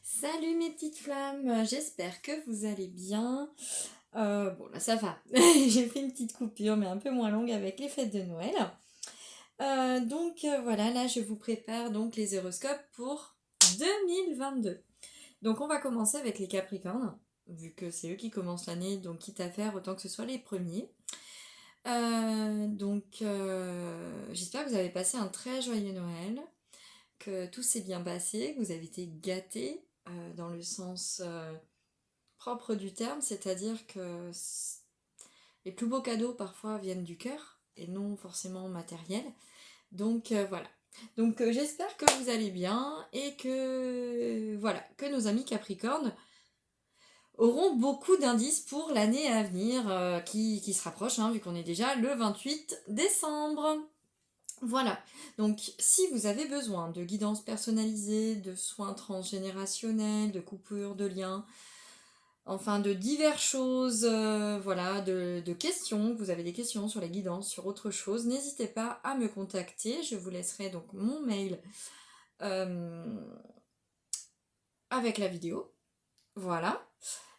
Salut mes petites flammes, j'espère que vous allez bien. Bon là ça va, j'ai fait une petite coupure mais un peu moins longue avec les fêtes de Noël. Voilà, là je vous prépare donc les horoscopes pour 2022. Donc on va commencer avec les Capricornes, vu que c'est eux qui commencent l'année, donc quitte à faire autant que ce soit les premiers. J'espère que vous avez passé un très joyeux Noël, que tout s'est bien passé, que vous avez été gâtés dans le sens propre du terme, c'est-à-dire que les plus beaux cadeaux parfois viennent du cœur et non forcément matériels. Voilà. J'espère que vous allez bien et que voilà, que nos amis Capricornes auront beaucoup d'indices pour l'année à venir qui se rapproche, hein, vu qu'on est déjà le 28 décembre. Voilà, donc si vous avez besoin de guidance personnalisée, de soins transgénérationnels, de coupures de liens, enfin de diverses choses, voilà, de questions, vous avez des questions sur la guidance, sur autre chose, n'hésitez pas à me contacter, je vous laisserai donc mon mail avec la vidéo, voilà.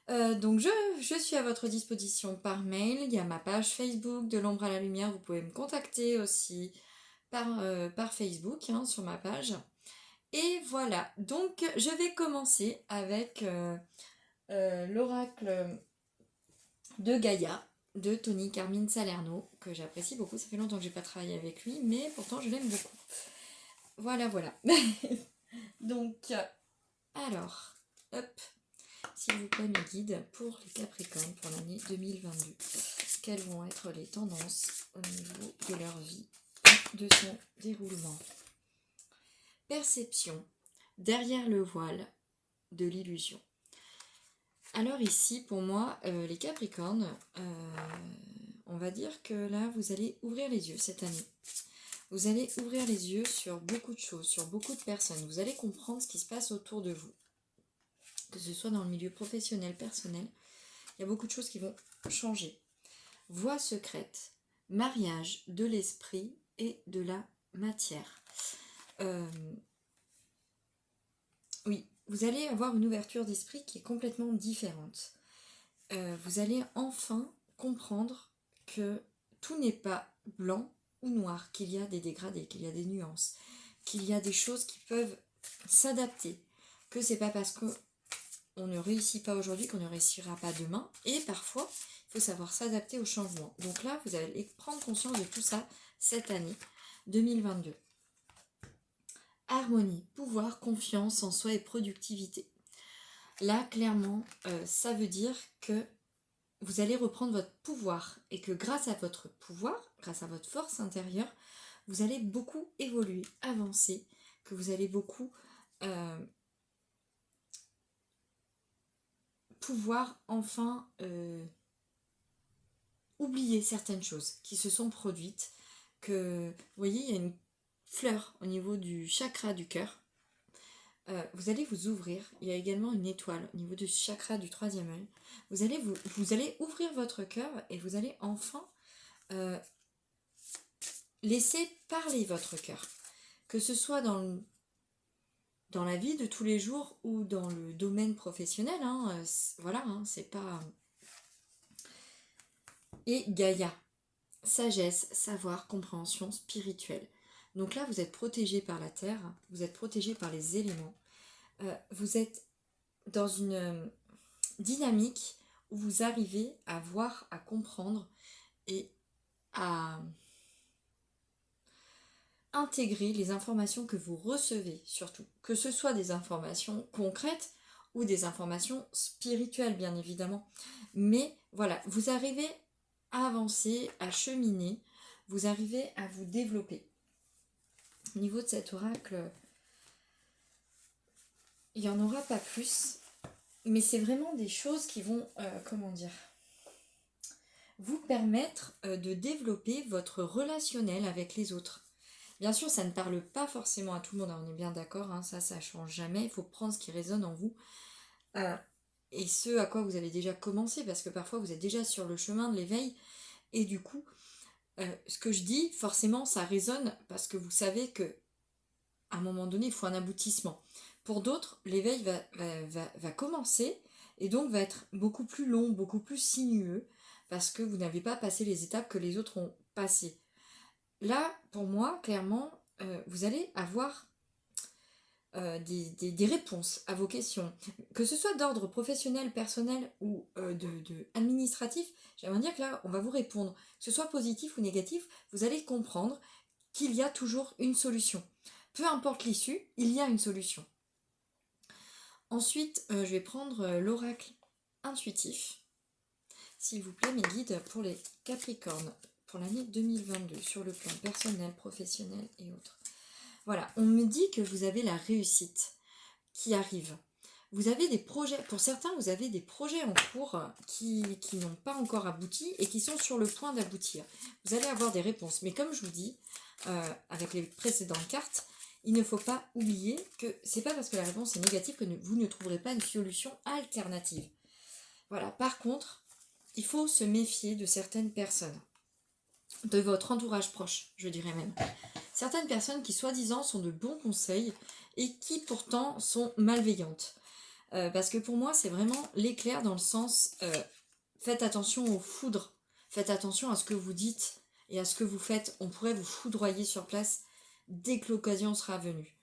Je suis à votre disposition par mail, il y a ma page Facebook de l'ombre à la lumière, vous pouvez me contacter aussi par Facebook, hein, sur ma page. Et voilà, donc je vais commencer avec l'oracle de Gaïa, de Tony Carmine Salerno, que j'apprécie beaucoup. Ça fait longtemps que j'ai pas travaillé avec lui, mais pourtant je l'aime beaucoup. Voilà, voilà. Alors, hop, s'il vous plaît, mes guides pour les Capricornes pour l'année 2022. Quelles vont être les tendances au niveau de leur vie et de son déroulement? Perception, derrière le voile de l'illusion. Alors ici, pour moi, les Capricornes, on va dire que là, vous allez ouvrir les yeux cette année. Vous allez ouvrir les yeux sur beaucoup de choses, sur beaucoup de personnes. Vous allez comprendre ce qui se passe autour de vous. Que ce soit dans le milieu professionnel, personnel, il y a beaucoup de choses qui vont changer. Voie secrète, mariage de l'esprit et de la matière. Oui, vous allez avoir une ouverture d'esprit qui est complètement différente. Vous allez enfin comprendre que tout n'est pas blanc ou noir, qu'il y a des dégradés, qu'il y a des nuances, qu'il y a des choses qui peuvent s'adapter, que c'est pas parce qu'on ne réussit pas aujourd'hui qu'on ne réussira pas demain, et parfois il faut savoir s'adapter au changement. Donc là, vous allez prendre conscience de tout ça cette année 2022. Harmonie, pouvoir, confiance en soi et productivité. Là, clairement, ça veut dire que vous allez reprendre votre pouvoir et que grâce à votre pouvoir, grâce à votre force intérieure, vous allez beaucoup évoluer, avancer, que vous allez beaucoup pouvoir enfin oublier certaines choses qui se sont produites, que vous voyez, il y a une fleur au niveau du chakra du cœur. Vous allez vous ouvrir. Il y a également une étoile au niveau du chakra du troisième œil. Vous allez ouvrir votre cœur et vous allez enfin laisser parler votre cœur. Que ce soit dans la vie de tous les jours ou dans le domaine professionnel. Voilà, c'est pas... Et Gaïa, sagesse, savoir, compréhension spirituelle. Donc là, vous êtes protégé par la terre, vous êtes protégé par les éléments. Vous êtes dans une dynamique où vous arrivez à voir, à comprendre et à intégrer les informations que vous recevez surtout, que ce soit des informations concrètes ou des informations spirituelles bien évidemment. Mais voilà, vous arrivez à avancer, à cheminer, vous arrivez à vous développer. Au niveau de cet oracle, il n'y en aura pas plus, mais c'est vraiment des choses qui vont, vous permettre de développer votre relationnel avec les autres. Bien sûr, ça ne parle pas forcément à tout le monde, on est bien d'accord, ça change jamais, il faut prendre ce qui résonne en vous. Et ce à quoi vous avez déjà commencé, parce que parfois vous êtes déjà sur le chemin de l'éveil, et du coup, ce que je dis, forcément, ça résonne, parce que vous savez que à un moment donné, il faut un aboutissement. Pour d'autres, l'éveil va commencer et donc va être beaucoup plus long, beaucoup plus sinueux, parce que vous n'avez pas passé les étapes que les autres ont passées. Là, pour moi, clairement, vous allez avoir des réponses à vos questions, que ce soit d'ordre professionnel, personnel ou administratif. J'aimerais dire que là, on va vous répondre, que ce soit positif ou négatif, vous allez comprendre qu'il y a toujours une solution. Peu importe l'issue, il y a une solution. Ensuite, je vais prendre l'oracle intuitif. S'il vous plaît, mes guides pour les Capricornes, pour l'année 2022, sur le plan personnel, professionnel et autres. Voilà, on me dit que vous avez la réussite qui arrive. Vous avez des projets, pour certains, vous avez des projets en cours qui n'ont pas encore abouti et qui sont sur le point d'aboutir. Vous allez avoir des réponses. Mais comme je vous dis, avec les précédentes cartes, il ne faut pas oublier que c'est pas parce que la réponse est négative que vous ne trouverez pas une solution alternative. Voilà, par contre, il faut se méfier de certaines personnes, de votre entourage proche, je dirais même. Certaines personnes qui soi-disant sont de bons conseils et qui pourtant sont malveillantes. Parce que pour moi, c'est vraiment l'éclair dans le sens faites attention aux foudres, faites attention à ce que vous dites et à ce que vous faites. On pourrait vous foudroyer sur place dès que l'occasion sera venue.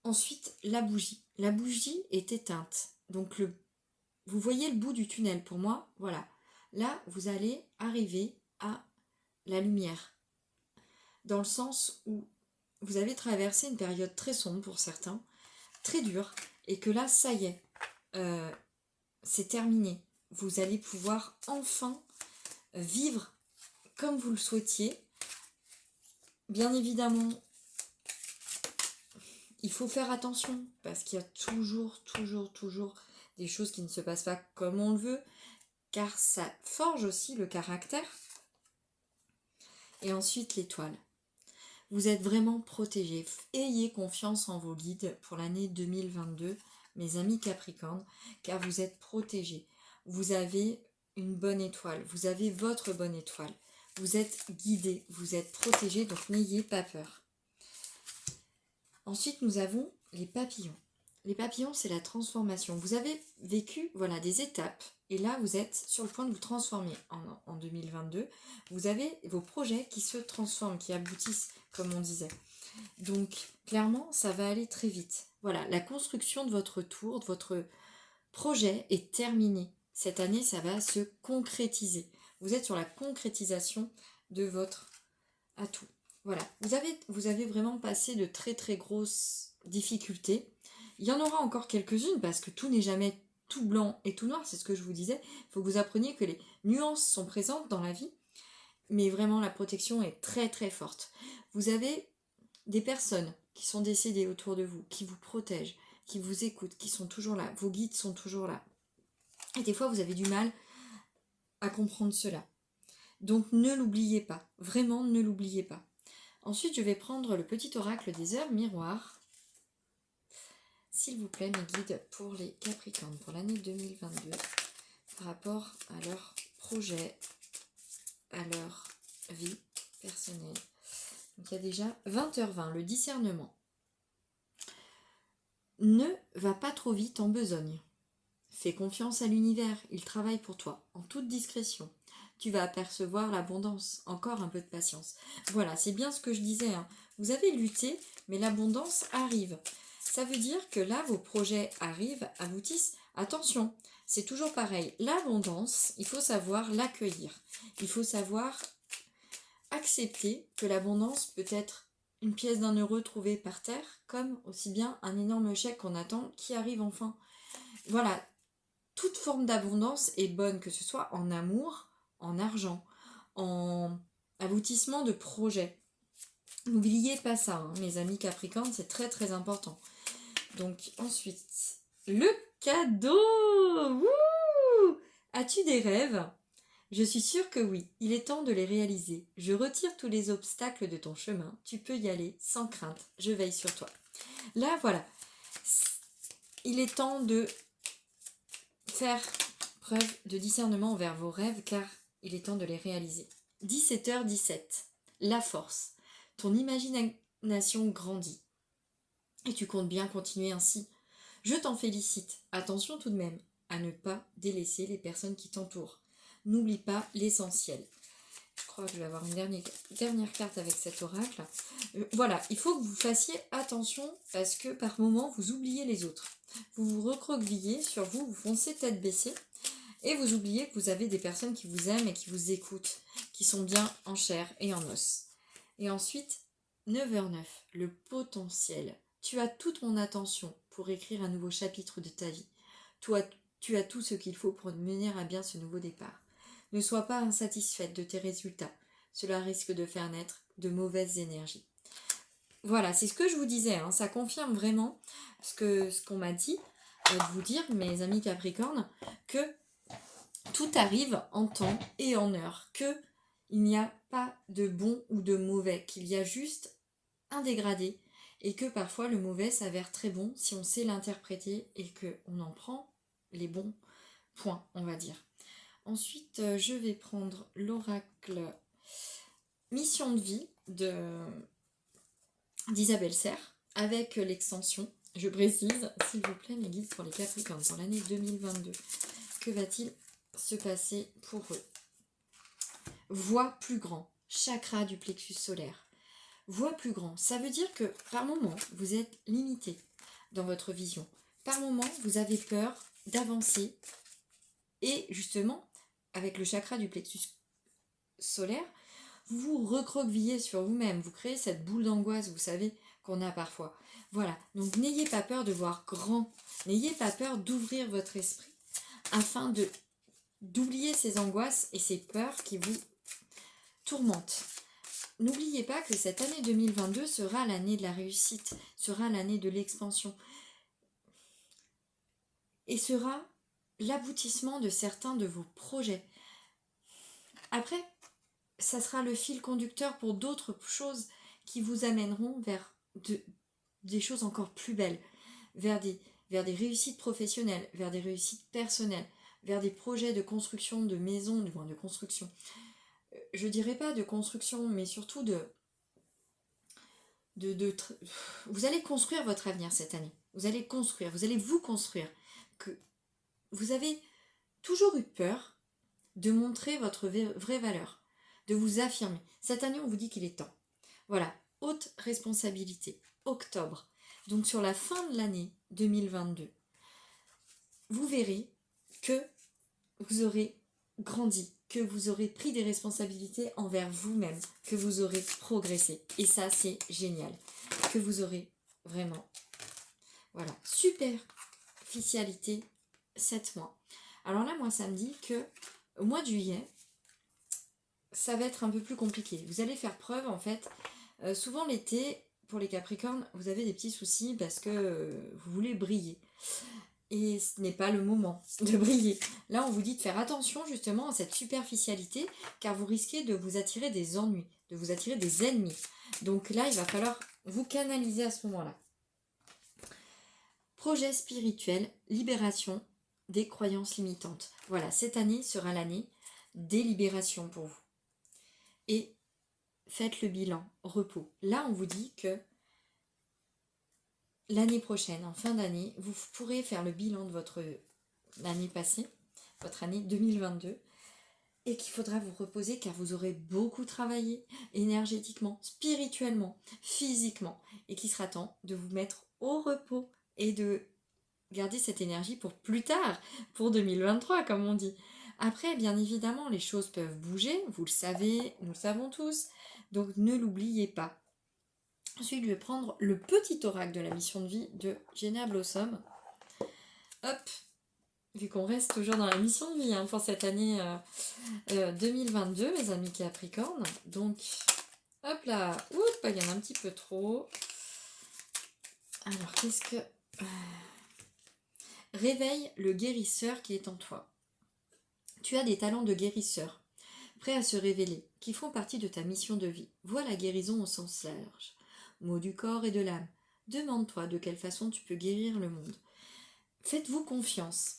Ensuite, la bougie. La bougie est éteinte. Donc, vous voyez le bout du tunnel pour moi. Voilà. Là, vous allez arriver à la lumière. Dans le sens où vous avez traversé une période très sombre pour certains, très dure, et que là, ça y est, c'est terminé. Vous allez pouvoir enfin vivre comme vous le souhaitiez. Bien évidemment, il faut faire attention, parce qu'il y a toujours des choses qui ne se passent pas comme on le veut, car ça forge aussi le caractère. Et ensuite, l'étoile. Vous êtes vraiment protégés. Ayez confiance en vos guides pour l'année 2022, mes amis Capricornes, car vous êtes protégés. Vous avez une bonne étoile, vous avez votre bonne étoile. Vous êtes guidés, vous êtes protégés, donc n'ayez pas peur. Ensuite, nous avons les papillons. Les papillons, c'est la transformation. Vous avez vécu des étapes et là, vous êtes sur le point de vous transformer en 2022. Vous avez vos projets qui se transforment, qui aboutissent, comme on disait. Donc, clairement, ça va aller très vite. Voilà, la construction de votre tour, de votre projet est terminée. Cette année, ça va se concrétiser. Vous êtes sur la concrétisation de votre atout. Voilà, vous avez vraiment passé de très grosses difficultés. Il y en aura encore quelques-unes parce que tout n'est jamais tout blanc et tout noir, c'est ce que je vous disais. Il faut que vous appreniez que les nuances sont présentes dans la vie, mais vraiment la protection est très forte. Vous avez des personnes qui sont décédées autour de vous, qui vous protègent, qui vous écoutent, qui sont toujours là. Vos guides sont toujours là. Et des fois, vous avez du mal à comprendre cela. Donc ne l'oubliez pas, vraiment ne l'oubliez pas. Ensuite, je vais prendre le petit oracle des heures miroirs. S'il vous plaît, mes guides, pour les Capricornes, pour l'année 2022, par rapport à leur projet, à leur vie personnelle. Donc il y a déjà 20h20, le discernement. Ne va pas trop vite en besogne. Fais confiance à l'univers, il travaille pour toi, en toute discrétion. Tu vas apercevoir l'abondance, encore un peu de patience. Voilà, c'est bien ce que je disais. Vous avez lutté, mais l'abondance arrive. Ça veut dire que là, vos projets arrivent, aboutissent. Attention, c'est toujours pareil. L'abondance, il faut savoir l'accueillir. Il faut savoir accepter que l'abondance peut être une pièce d'un euro trouvée par terre, comme aussi bien un énorme chèque qu'on attend qui arrive enfin. Voilà, toute forme d'abondance est bonne, que ce soit en amour, en argent, en aboutissement de projet. N'oubliez pas ça, mes amis Capricorne, c'est très important. Donc ensuite, le cadeau. Wouh! As-tu des rêves? Je suis sûre que oui, il est temps de les réaliser. Je retire tous les obstacles de ton chemin, tu peux y aller sans crainte, je veille sur toi. Là, voilà, il est temps de faire preuve de discernement envers vos rêves car il est temps de les réaliser. 17h17, la force. Ton imagination grandit. et tu comptes bien continuer ainsi. Je t'en félicite. Attention tout de même à ne pas délaisser les personnes qui t'entourent. N'oublie pas l'essentiel. Je crois que je vais avoir une dernière carte avec cet oracle. Voilà, il faut que vous fassiez attention parce que par moments, vous oubliez les autres. Vous vous recroquevillez sur vous, vous foncez tête baissée et vous oubliez que vous avez des personnes qui vous aiment et qui vous écoutent, qui sont bien en chair et en os. Et ensuite, 9h09, le potentiel. Tu as toute mon attention pour écrire un nouveau chapitre de ta vie. Tu as tout ce qu'il faut pour mener à bien ce nouveau départ. Ne sois pas insatisfaite de tes résultats. Cela risque de faire naître de mauvaises énergies. Voilà, c'est ce que je vous disais. Ça confirme vraiment ce qu'on m'a dit de vous dire, mes amis Capricorne, que tout arrive en temps et en heure, qu'il n'y a pas de bon ou de mauvais, qu'il y a juste un dégradé et que parfois le mauvais s'avère très bon si on sait l'interpréter et qu'on en prend les bons points, on va dire. Ensuite, je vais prendre l'oracle Mission de vie d'Isabelle Serre avec l'extension. Je précise, s'il vous plaît, mes guides pour les Capricornes pour l'année 2022. Que va-t-il se passer pour eux? Voix plus grand, chakra du plexus solaire. Voix plus grand, ça veut dire que par moment, vous êtes limité dans votre vision. Par moment, vous avez peur d'avancer. Et justement, avec le chakra du plexus solaire, vous vous recroquevillez sur vous-même. Vous créez cette boule d'angoisse, vous savez, qu'on a parfois. Voilà, donc n'ayez pas peur de voir grand. N'ayez pas peur d'ouvrir votre esprit afin d'oublier ces angoisses et ces peurs qui vous tourmentent. N'oubliez pas que cette année 2022 sera l'année de la réussite, sera l'année de l'expansion et sera l'aboutissement de certains de vos projets. Après, ça sera le fil conducteur pour d'autres choses qui vous amèneront vers des choses encore plus belles, vers des réussites professionnelles, vers des réussites personnelles, vers des projets de construction de maisons, du moins de construction. Je dirais pas de construction, mais surtout vous allez construire votre avenir cette année. Vous allez vous construire. Que vous avez toujours eu peur de montrer votre vraie valeur, de vous affirmer. Cette année, on vous dit qu'il est temps. Voilà, haute responsabilité, octobre. Donc sur la fin de l'année 2022, vous verrez que vous aurez grandi, que vous aurez pris des responsabilités envers vous-même, que vous aurez progressé. Et ça, c'est génial. Que vous aurez vraiment, voilà, superficialité 7 mois. Alors là, moi, ça me dit que au mois de juillet, ça va être un peu plus compliqué. Vous allez faire preuve, en fait. Souvent, l'été, pour les Capricornes, vous avez des petits soucis parce que vous voulez briller. Et ce n'est pas le moment de briller. Là, on vous dit de faire attention justement à cette superficialité, car vous risquez de vous attirer des ennuis, de vous attirer des ennemis. Donc là, il va falloir vous canaliser à ce moment-là. Projet spirituel, libération des croyances limitantes. Voilà, cette année sera l'année des libérations pour vous. Et faites le bilan, repos. Là, on vous dit que l'année prochaine, en fin d'année, vous pourrez faire le bilan de votre année passée, votre année 2022, et qu'il faudra vous reposer car vous aurez beaucoup travaillé énergétiquement, spirituellement, physiquement, et qu'il sera temps de vous mettre au repos et de garder cette énergie pour plus tard, pour 2023 comme on dit. Après, bien évidemment, les choses peuvent bouger, vous le savez, nous le savons tous, donc ne l'oubliez pas. Ensuite, je vais prendre le petit oracle de la mission de vie de Génia Blossom. Hop, vu qu'on reste toujours dans la mission de vie pour cette année 2022, mes amis Capricorne. Donc, hop là, il y en a un petit peu trop. Alors, qu'est-ce que... Réveille le guérisseur qui est en toi. Tu as des talents de guérisseur, prêts à se révéler, qui font partie de ta mission de vie. Vois la guérison au sens large. Maux du corps et de l'âme. Demande-toi de quelle façon tu peux guérir le monde. Faites-vous confiance.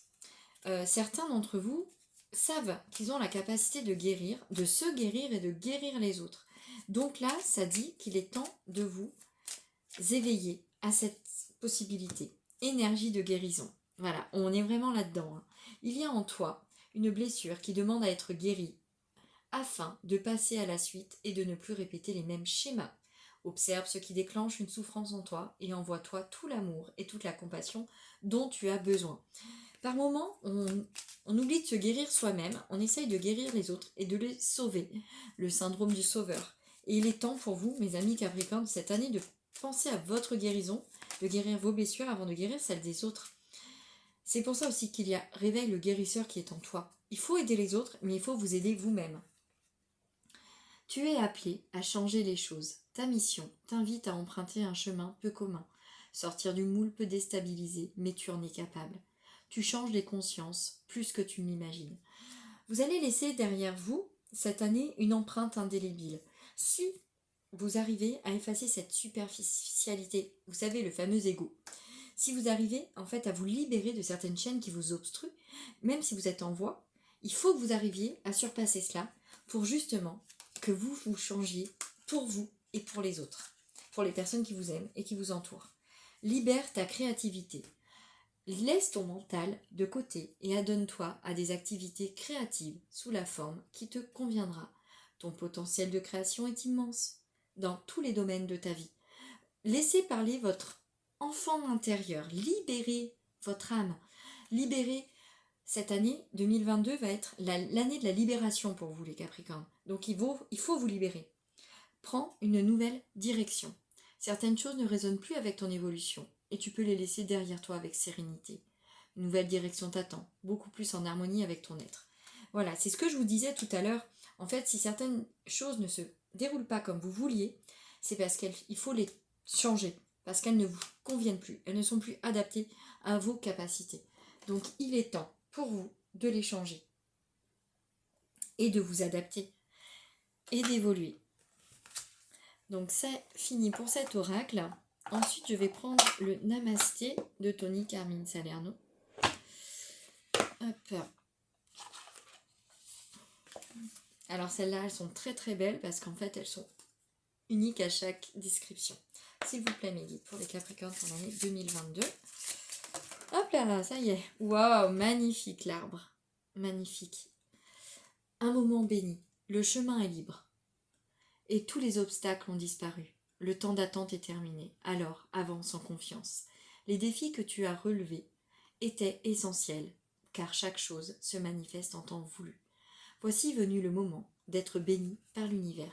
Certains d'entre vous savent qu'ils ont la capacité de guérir, de se guérir et de guérir les autres. Donc là, ça dit qu'il est temps de vous éveiller à cette possibilités. Énergie de guérison. Voilà, on est vraiment là-dedans. Hein. Il y a en toi une blessure qui demande à être guérie afin de passer à la suite et de ne plus répéter les mêmes schémas. Observe ce qui déclenche une souffrance en toi et envoie-toi tout l'amour et toute la compassion dont tu as besoin. Par moments, on oublie de se guérir soi-même, on essaye de guérir les autres et de les sauver. Le syndrome du sauveur. Et il est temps pour vous, mes amis Capricorne, cette année de penser à votre guérison, de guérir vos blessures avant de guérir celles des autres. C'est pour ça aussi qu'il y a réveille le guérisseur qui est en toi. Il faut aider les autres, mais il faut vous aider vous-même. Tu es appelé à changer les choses. Ta mission t'invite à emprunter un chemin peu commun. Sortir du moule peut déstabiliser, mais tu en es capable. Tu changes les consciences plus que tu ne l'imagines. Vous allez laisser derrière vous, cette année, une empreinte indélébile. Si vous arrivez à effacer cette superficialité, vous savez, le fameux ego, si vous arrivez en fait à vous libérer de certaines chaînes qui vous obstruent, même si vous êtes en voie, il faut que vous arriviez à surpasser cela pour justement que vous vous changiez pour vous et pour les autres, pour les personnes qui vous aiment et qui vous entourent. Libère ta créativité. Laisse ton mental de côté et adonne-toi à des activités créatives sous la forme qui te conviendra. Ton potentiel de création est immense dans tous les domaines de ta vie. Laissez parler votre enfant intérieur, libérez votre âme, libérez. Cette année 2022 va être l'année de la libération pour vous les Capricornes. Donc il faut vous libérer. Prends une nouvelle direction. Certaines choses ne résonnent plus avec ton évolution et tu peux les laisser derrière toi avec sérénité. Une nouvelle direction t'attend, beaucoup plus en harmonie avec ton être. Voilà, c'est ce que je vous disais tout à l'heure. En fait, si certaines choses ne se déroulent pas comme vous vouliez, c'est parce qu'il faut les changer, parce qu'elles ne vous conviennent plus, elles ne sont plus adaptées à vos capacités. Donc il est temps pour vous de les changer et de vous adapter et d'évoluer. Donc c'est fini pour cet oracle. Ensuite, je vais prendre le Namasté de Tony Carmine Salerno. Hop. Alors celles-là, elles sont très très belles parce qu'en fait, elles sont uniques à chaque description. S'il vous plaît, mes guides, pour les Capricornes pour l'année 2022. Hop là, ça y est. Waouh, magnifique l'arbre. Magnifique. Un moment béni. Le chemin est libre. Et tous les obstacles ont disparu. Le temps d'attente est terminé. Alors, avance en confiance. Les défis que tu as relevés étaient essentiels, car chaque chose se manifeste en temps voulu. Voici venu le moment d'être béni par l'univers.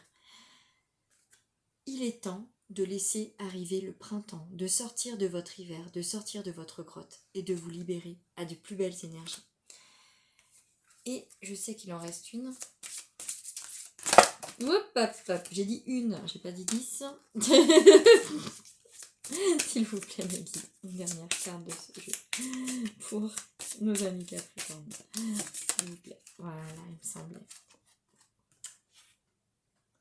Il est temps de laisser arriver le printemps, de sortir de votre hiver, de sortir de votre grotte et de vous libérer à de plus belles énergies. Et je sais qu'il en reste une. Hop, j'ai dit une, j'ai pas dit 10. S'il vous plaît, mes guides, une dernière carte de ce jeu pour nos amis Capricornes. S'il vous plaît, voilà, il me semblait.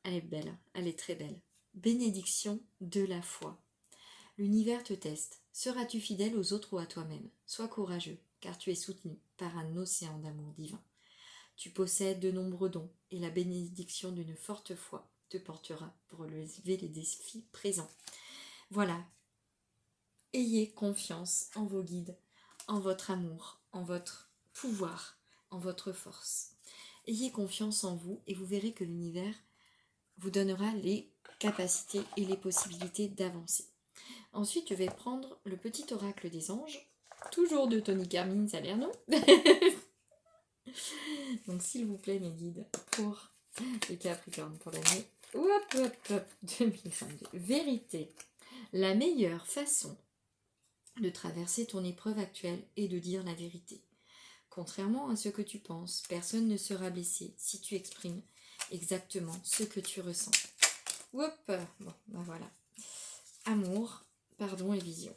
Elle est belle, elle est très belle. Bénédiction de la foi. L'univers te teste. Seras-tu fidèle aux autres ou à toi-même? Sois courageux, car tu es soutenu par un océan d'amour divin. Tu possèdes de nombreux dons et la bénédiction d'une forte foi te portera pour relever les défis présents. Voilà. Ayez confiance en vos guides, en votre amour, en votre pouvoir, en votre force. Ayez confiance en vous et vous verrez que l'univers vous donnera les capacités et les possibilités d'avancer. Ensuite, je vais prendre le petit oracle des anges, toujours de Tony Carmine Salerno. Donc, s'il vous plaît, mes guides, pour les Capricornes, pour l'année 2022. Vérité. La meilleure façon de traverser ton épreuve actuelle est de dire la vérité. Contrairement à ce que tu penses, personne ne sera blessé si tu exprimes exactement ce que tu ressens. Bon, ben voilà. Amour, pardon et vision.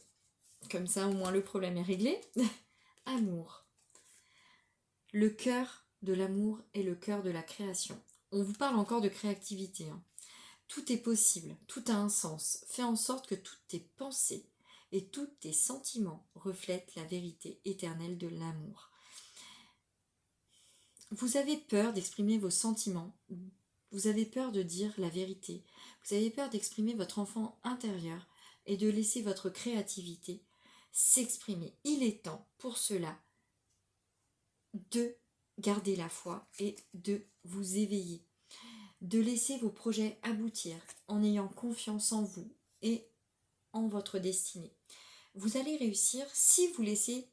Comme ça, au moins, le problème est réglé. Amour. Le cœur de l'amour est le cœur de la création. On vous parle encore de créativité. Hein. Tout est possible, tout a un sens. Fais en sorte que toutes tes pensées et tous tes sentiments reflètent la vérité éternelle de l'amour. Vous avez peur d'exprimer vos sentiments, vous avez peur de dire la vérité, vous avez peur d'exprimer votre enfant intérieur, et de laisser votre créativité s'exprimer. Il est temps pour cela de garder la foi et de vous éveiller, de laisser vos projets aboutir en ayant confiance en vous et en votre destinée. Vous allez réussir si vous laissez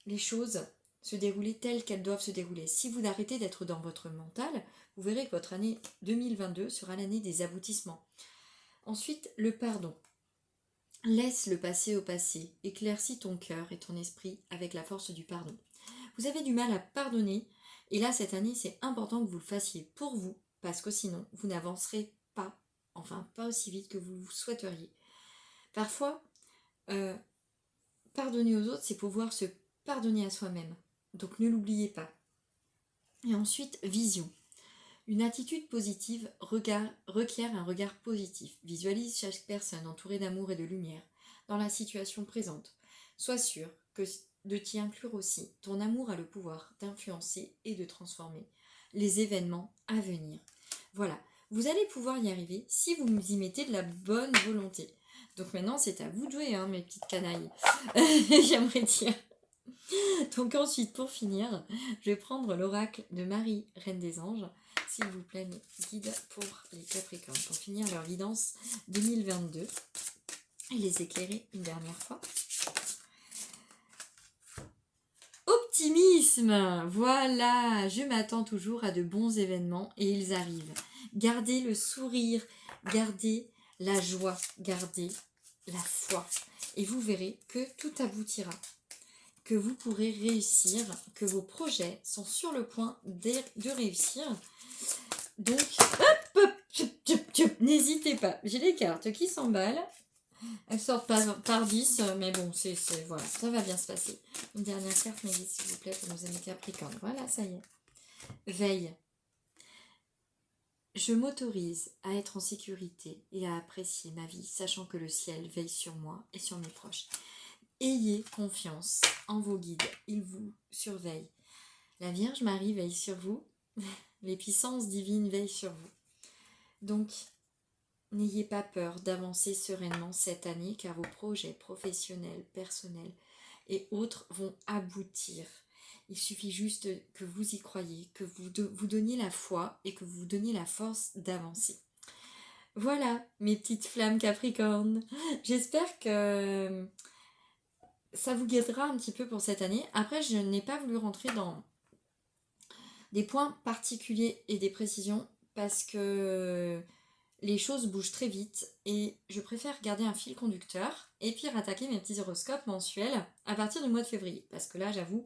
les choses se dérouler telles qu'elles doivent se dérouler. Si vous arrêtez d'être dans votre mental, vous verrez que votre année 2022 sera l'année des aboutissements. Ensuite, le pardon. Laisse le passé au passé, éclaircis ton cœur et ton esprit avec la force du pardon. Vous avez du mal à pardonner, et là, cette année, c'est important que vous le fassiez pour vous, parce que sinon, vous n'avancerez pas, enfin pas aussi vite que vous souhaiteriez. Parfois, pardonner aux autres, c'est pouvoir se pardonner à soi-même. Donc ne l'oubliez pas. Et ensuite, vision. Une attitude positive requiert un regard positif. Visualise chaque personne entourée d'amour et de lumière dans la situation présente. Sois sûr de t'y inclure aussi. Ton amour a le pouvoir d'influencer et de transformer les événements à venir. Voilà, vous allez pouvoir y arriver si vous y mettez de la bonne volonté. Donc maintenant, c'est à vous de jouer, hein, mes petites canailles. J'aimerais dire. Donc ensuite, pour finir, je vais prendre l'oracle de Marie, Reine des Anges. S'il vous plaît, mes guides pour les Capricornes, pour finir leur guidance 2022 et les éclairer une dernière fois. Optimisme! Voilà, je m'attends toujours à de bons événements et ils arrivent. Gardez le sourire, gardez la joie, gardez la foi. Et vous verrez que tout aboutira, que vous pourrez réussir, que vos projets sont sur le point de réussir. Donc, n'hésitez pas. J'ai les cartes qui s'emballent. Elles sortent par 10, mais bon, voilà, ça va bien se passer. Une dernière carte, mais s'il vous plaît, pour nos amis Capricorne. Voilà, ça y est. Veille. Je m'autorise à être en sécurité et à apprécier ma vie, sachant que le ciel veille sur moi et sur mes proches. Ayez confiance en vos guides, ils vous surveillent. La Vierge Marie veille sur vous, les puissances divines veillent sur vous. Donc, n'ayez pas peur d'avancer sereinement cette année car vos projets professionnels, personnels et autres vont aboutir. Il suffit juste que vous y croyiez, que vous donniez la foi et que vous vous donniez la force d'avancer. Voilà, mes petites flammes Capricorne. J'espère que ça vous guidera un petit peu pour cette année. Après, je n'ai pas voulu rentrer dans des points particuliers et des précisions parce que les choses bougent très vite et je préfère garder un fil conducteur et puis rattaquer mes petits horoscopes mensuels à partir du mois de février. Parce que là, j'avoue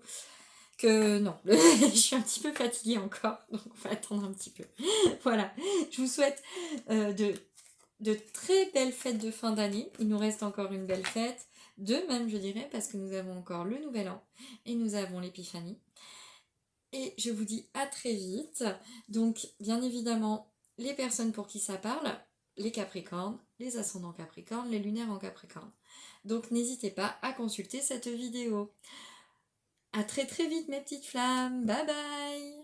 que non, je suis un petit peu fatiguée encore, donc on va attendre un petit peu. Voilà, je vous souhaite de très belles fêtes de fin d'année. Il nous reste encore une belle fête, deux même je dirais, parce que nous avons encore le Nouvel An et nous avons l'Épiphanie. Et je vous dis à très vite. Donc, bien évidemment, les personnes pour qui ça parle, les Capricornes, les ascendants Capricornes, les lunaires en Capricorne. Donc, n'hésitez pas à consulter cette vidéo. À très très vite mes petites flammes. Bye bye!